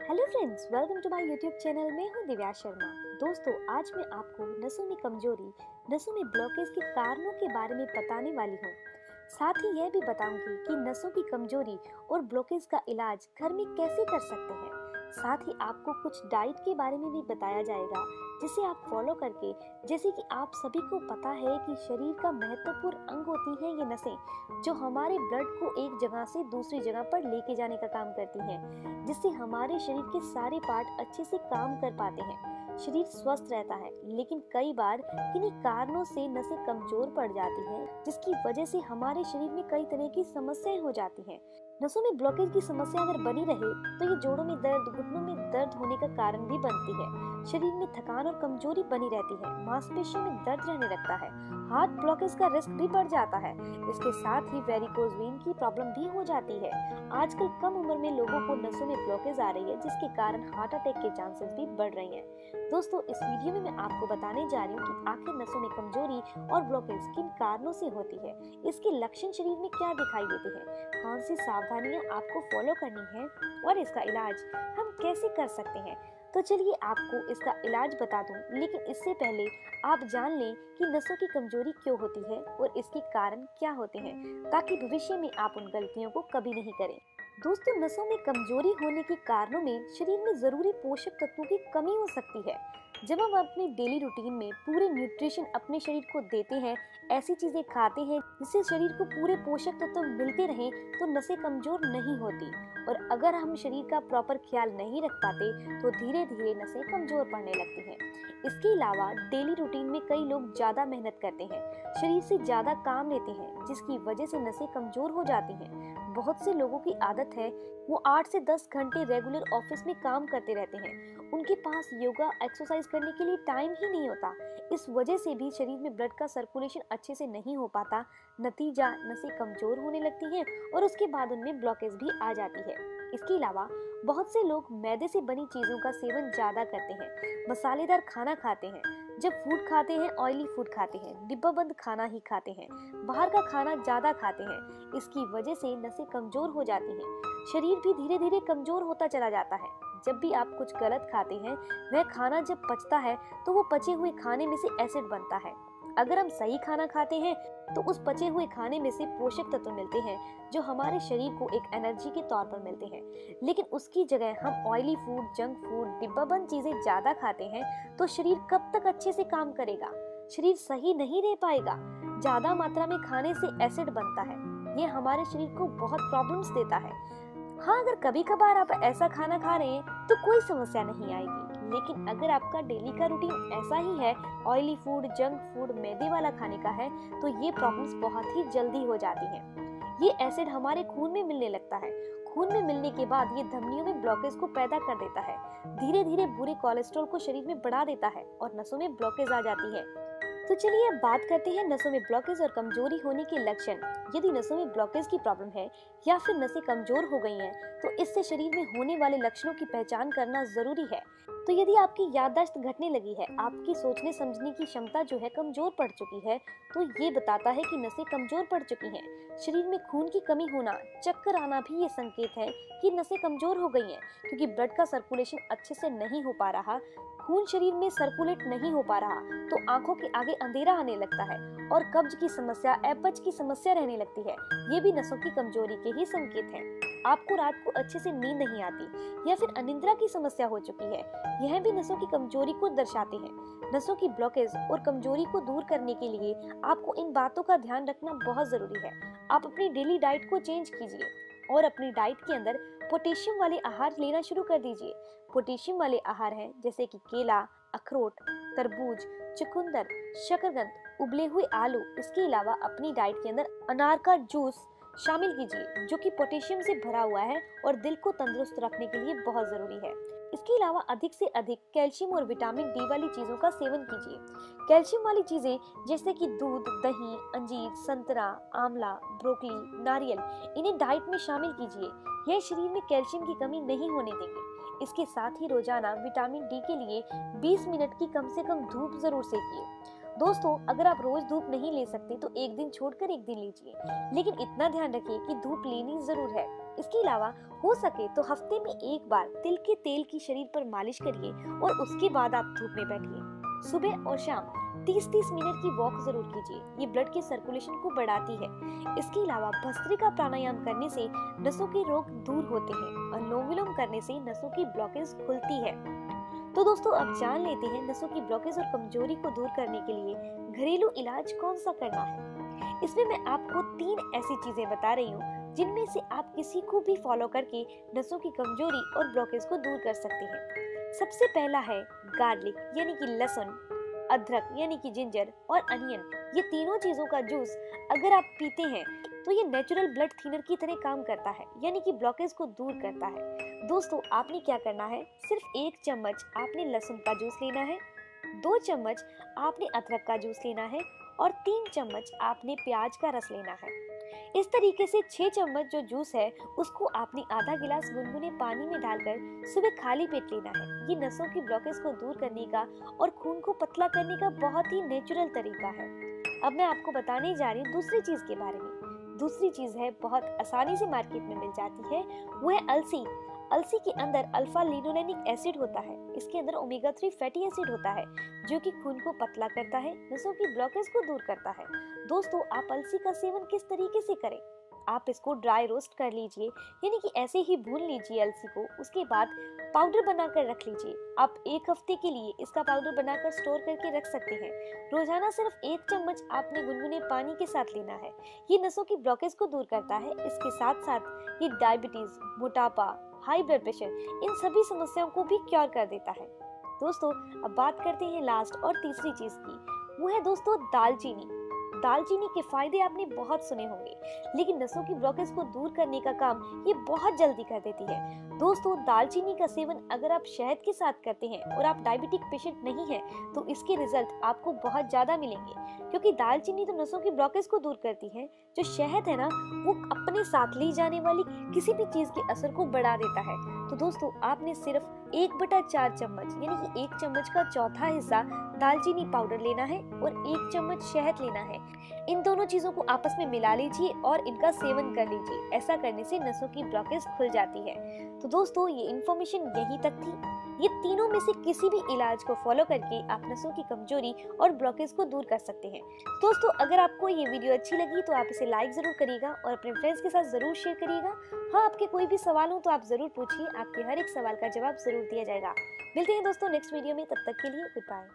Hello friends, welcome to my YouTube channel. मैं हूं दिव्या शर्मा। दोस्तों, आज मैं आपको नसों में कमजोरी, नसों में ब्लॉकेज के कारणों के बारे में बताने वाली हूं। साथ ही यह भी बताऊंगी कि नसों की कमजोरी और ब्लॉकेज का इलाज घर में कैसे कर सकते हैं। साथ ही आपको कुछ डाइट के बारे में भी बताया जाएगा जिसे आप फॉलो करके, जैसे कि आप सभी को पता है कि शरीर का महत्वपूर्ण अंग होती हैं ये नसें, जो हमारे ब्लड को एक जगह से दूसरी जगह पर लेके जाने का काम करती हैं, जिससे हमारे शरीर के सारे पार्ट अच्छे से काम कर पाते हैं, शरीर स्वस्थ रहता है। लेकिन कई बार किन्हीं कारणों से नसें कमजोर पड़ जाती हैं, जिसकी वजह से हमारे शरीर में कई तरह की समस्याएं हो जाती हैं। नसों में ब्लॉकेज की समस्या अगर बनी रहे तो ये जोड़ों में दर्द, घुटनों में दर्द होने का कारण भी बनती है। शरीर में थकान और कमजोरी बनी रहती है, मांसपेशियों में दर्द रहने लगता है, हार्ट ब्लॉकेज का रिस्क भी बढ़ जाता है। इसके साथ ही वेरिकोज वेन की प्रॉब्लम भी हो जाती है। आजकल कम उम्र में लोगों को नसों में ब्लॉकेज आ रही है, जिसके कारण हार्ट अटैक के चांसेस भी बढ़ रहे हैं। दोस्तों, इस वीडियो में मैं आपको बताने जा रही हूँ कि आखिर नसों में कमजोरी और ब्लॉकेज किन कारणों से होती है, इसके लक्षण शरीर में क्या दिखाई देते हैं, कौन सी सावधानियां आपको फॉलो करनी है और इसका इलाज हम कैसे कर सकते हैं। तो चलिए आपको इसका इलाज बता दूं, लेकिन इससे पहले आप जान लें कि नसों की कमजोरी क्यों होती है और इसके कारण क्या होते हैं, ताकि भविष्य में आप उन गलतियों को कभी नहीं करें। दोस्तों, नसों में कमजोरी होने के कारणों में शरीर में जरूरी पोषक तत्वों की कमी हो सकती है। जब हम अपनी डेली रूटीन में पूरे न्यूट्रिशन अपने शरीर को देते हैं, ऐसी चीजें खाते हैं जिससे शरीर को पूरे पोषक तत्व मिलते रहें, तो नसें कमजोर नहीं होती। और अगर हम शरीर का प्रॉपर ख्याल नहीं रख पाते तो धीरे धीरे नसें कमजोर पड़ने लगती हैं। इसके अलावा डेली रूटीन में कई लोग ज्यादा मेहनत करते हैं, शरीर से ज्यादा काम लेते हैं, जिसकी वजह से नसें कमजोर हो जाती हैं। बहुत से लोगों की आदत है वो 8 से 10 घंटे रेगुलर ऑफिस में काम करते रहते हैं, उनके पास योगा एक्सरसाइज करने के लिए टाइम ही नहीं होता। इस वजह से भी शरीर में ब्लड का सर्कुलेशन अच्छे से नहीं हो पाता। नतीजा, नसें कमजोर होने लगती हैं और उसके बाद उनमें ब्लॉकेज भी आ जाती है। इसके अलावा बहुत से लोग मैदे से बनी चीजों का सेवन ज्यादा करते हैं, मसालेदार खाना खाते हैं, जब फूड खाते हैं ऑयली फूड खाते हैं, डिब्बा बंद खाना ही खाते हैं, बाहर का खाना ज्यादा खाते हैं। इसकी वजह से नसें कमजोर हो जाती हैं, शरीर भी धीरे धीरे कमजोर होता चला जाता है। जब भी आप कुछ गलत खाते हैं, वह खाना जब पचता है तो वो पचे हुए खाने में से एसिड बनता है। अगर हम सही खाना खाते हैं तो उस पचे हुए खाने में से पोषक तत्व मिलते हैं, जो हमारे शरीर को एक एनर्जी के तौर पर मिलते हैं। लेकिन उसकी जगह हम ऑयली फूड, जंक फूड, डिब्बाबंद चीजें ज्यादा खाते हैं, तो शरीर कब तक अच्छे से काम करेगा, शरीर सही नहीं रह पाएगा। ज्यादा मात्रा में खाने से एसिड बनता है, ये हमारे शरीर को बहुत प्रॉब्लम्स देता है। हाँ, अगर कभी कभार आप ऐसा खाना खा रहे हैं तो कोई समस्या नहीं आएगी, लेकिन अगर आपका डेली का रूटीन ऐसा ही है, ऑयली फूड, जंक फूड, मैदे वाला खाने का है, तो ये प्रॉब्लम्स बहुत ही जल्दी हो जाती हैं। ये एसिड हमारे खून में मिलने लगता है, खून में मिलने के बाद ये धमनियों में ब्लॉकेज को पैदा कर देता है, धीरे धीरे बुरे कोलेस्ट्रॉल को शरीर में बढ़ा देता है और नसों में ब्लॉकेज आ जाती है। तो चलिए अब बात करते हैं नसों में ब्लॉकेज और कमजोरी होने के लक्षण। यदि नसों में ब्लॉकेज की प्रॉब्लम है या फिर नसें कमजोर हो गई हैं, तो इससे शरीर में होने वाले लक्षणों की पहचान करना जरूरी है। तो यदि आपकी याददाश्त घटने लगी है, आपकी सोचने समझने की क्षमता जो है कमजोर पड़ चुकी है, तो ये बताता है कि नसें कमजोर पड़ चुकी हैं। शरीर में खून की कमी होना, चक्कर आना भी ये संकेत है कि नसें कमजोर हो गई हैं, क्योंकि ब्लड का सर्कुलेशन अच्छे से नहीं हो पा रहा, खून शरीर में सर्कुलेट नहीं हो पा रहा, तो आंखों के आगे अंधेरा आने लगता है और कब्ज की समस्या, अपच की समस्या रहने लगती है। ये भी नसों की कमजोरी के ही संकेत हैं। आपको रात को अच्छे से नींद नहीं आती या फिर अनिद्रा की समस्या हो चुकी है, यह भी नसों की कमजोरी को दर्शाते हैं। नसों की ब्लॉकेज और कमजोरी को दूर करने के लिए आपको इन बातों का ध्यान रखना बहुत जरूरी है। आप अपनी डेली डाइट को चेंज कीजिए और अपनी डाइट के अंदर पोटेशियम वाले आहार लेना शुरू कर दीजिए। पोटेशियम वाले आहार हैं जैसे कि केला, अखरोट, तरबूज, चुकंदर, शकरकंद, उबले हुए आलू। इसके अलावा अपनी डाइट के अंदर अनार का जूस शामिल कीजिए, जो कि पोटेशियम से भरा हुआ है और दिल को तंदुरुस्त रखने के लिए बहुत जरूरी है। इसके अलावा अधिक से अधिक कैल्शियम और विटामिन डी वाली चीजों का सेवन कीजिए। कैल्शियम वाली चीजें जैसे कि दूध, दही, अंजीर, संतरा, आंवला, ब्रोकली, नारियल, इन्हें डाइट में शामिल कीजिए। यह शरीर में कैल्शियम की कमी नहीं होने देंगे। इसके साथ ही रोजाना विटामिन डी के लिए 20 मिनट की कम से कम धूप जरूर सेकिए। दोस्तों, अगर आप रोज धूप नहीं ले सकते तो एक दिन छोड़कर एक दिन लीजिए, लेकिन इतना ध्यान रखिए कि धूप लेनी जरूर है। इसके अलावा हो सके तो हफ्ते में एक बार तिल के तेल की शरीर पर मालिश करिए और उसके बाद आप धूप में बैठिए। सुबह और शाम 30-30 मिनट की वॉक जरूर कीजिए, ये ब्लड के सर्कुलेशन को बढ़ाती है। इसके अलावा भस्त्रिका प्राणायाम करने से नसों के रोग दूर होते हैं। अनुलोम विलोम करने से नसों की ब्लॉकेज खुलती है। तो दोस्तों अब जान लेते हैं नसों की ब्लॉकेज और कमजोरी को दूर करने के लिए घरेलू इलाज कौन सा करना है। इसमें मैं आपको 3 ऐसी चीजें बता रही हूँ जिनमें से आप किसी को भी फॉलो करके नसों की कमजोरी और ब्लॉकेज को दूर कर सकते हैं। सबसे पहला है गार्लिक यानी कि लहसुन, अदरक यानी कि जिंजर और अनियन। ये तीनों चीजों का जूस अगर आप पीते हैं तो ये नेचुरल ब्लड थिनर की तरह काम करता है, यानी कि ब्लॉकेज को दूर करता है। दोस्तों आपने क्या करना है, सिर्फ 1 चम्मच आपने लहसुन का जूस लेना है, 2 चम्मच आपने अदरक का जूस लेना है और 3 चम्मच आपने प्याज का रस लेना है। इस तरीके से 6 चम्मच जो जूस है उसको आपने आधा गिलास गुनगुने पानी में डालकर सुबह खाली पेट लेना है। ये नसों की ब्लॉकेज को दूर करने का और खून को पतला करने का बहुत ही नेचुरल तरीका है। अब मैं आपको बताने जा रही हूँ दूसरी चीज के बारे में। दूसरी चीज है, बहुत आसानी से मार्केट में मिल जाती है, वो है अलसी। अलसी के अंदर अल्फा लिनोलेनिक एसिड होता है। इसके अंदर ओमेगा 3 फैटी एसिड होता है जो कि खून को पतला करता है, नसों की ब्लॉकेज को दूर करता है। दोस्तों आप अलसी का सेवन किस तरीके से करें, आप इसको ड्राई रोस्ट कर लीजिए, यानी कि ऐसे ही भून लीजिए अलसी को। उसके बाद पाउडर बनाकर रख लीजिए। आप 1 हफ्ते के लिए इसका पाउडर बनाकर स्टोर करके रख सकते हैं। रोजाना सिर्फ 1 चम्मच आपने गुनगुने पानी के साथ लेना है। ये नसों की ब्लॉकेज को दूर करता है। इसके साथ साथ ये डायबिटीज, मोटापा, हाई ब्लड प्रेशर, इन सभी समस्याओं को भी क्योर कर देता है। दोस्तों अब बात करते हैं लास्ट और तीसरी चीज की, वो है दोस्तों दालचीनी। दालचीनी के फायदे आपने बहुत सुने होंगे, लेकिन नसों की ब्लॉकेज को दूर करने का काम ये बहुत जल्दी कर देती है। दोस्तों दालचीनी का सेवन अगर आप शहद के साथ करते हैं और आप डायबिटिक पेशेंट नहीं हैं तो इसके रिजल्ट आपको बहुत ज्यादा मिलेंगे, क्योंकि दालचीनी तो नसों की ब्लॉकेज को दूर करती है। जो शहद है ना, वो अपने साथ ली जाने वाली किसी भी चीज के असर को बढ़ा देता है। तो दोस्तों आपने सिर्फ 1/4 चम्मच यानी कि 1 चम्मच का चौथा हिस्सा दालचीनी पाउडर लेना है और 1 चम्मच शहद लेना है। इन दोनों चीजों को आपस में मिला लीजिए और इनका सेवन कर लीजिए। ऐसा करने से नसों की ब्लॉकेज खुल जाती है। तो दोस्तों ये इन्फॉर्मेशन यहीं तक थी। ये तीनों में से किसी भी इलाज को फॉलो करके आप नसों की कमजोरी और ब्लॉकेज को दूर कर सकते हैं। दोस्तों अगर आपको ये वीडियो अच्छी लगी तो आप इसे लाइक जरूर करिएगा और अपने फ्रेंड्स के साथ जरूर शेयर करिएगा। हाँ, आपके कोई भी सवाल हो तो आप जरूर पूछिए, आपके हर एक सवाल का जवाब जरूर दिया जाएगा। मिलते हैं दोस्तों नेक्स्ट वीडियो में, तब तक के लिए गुड बाय।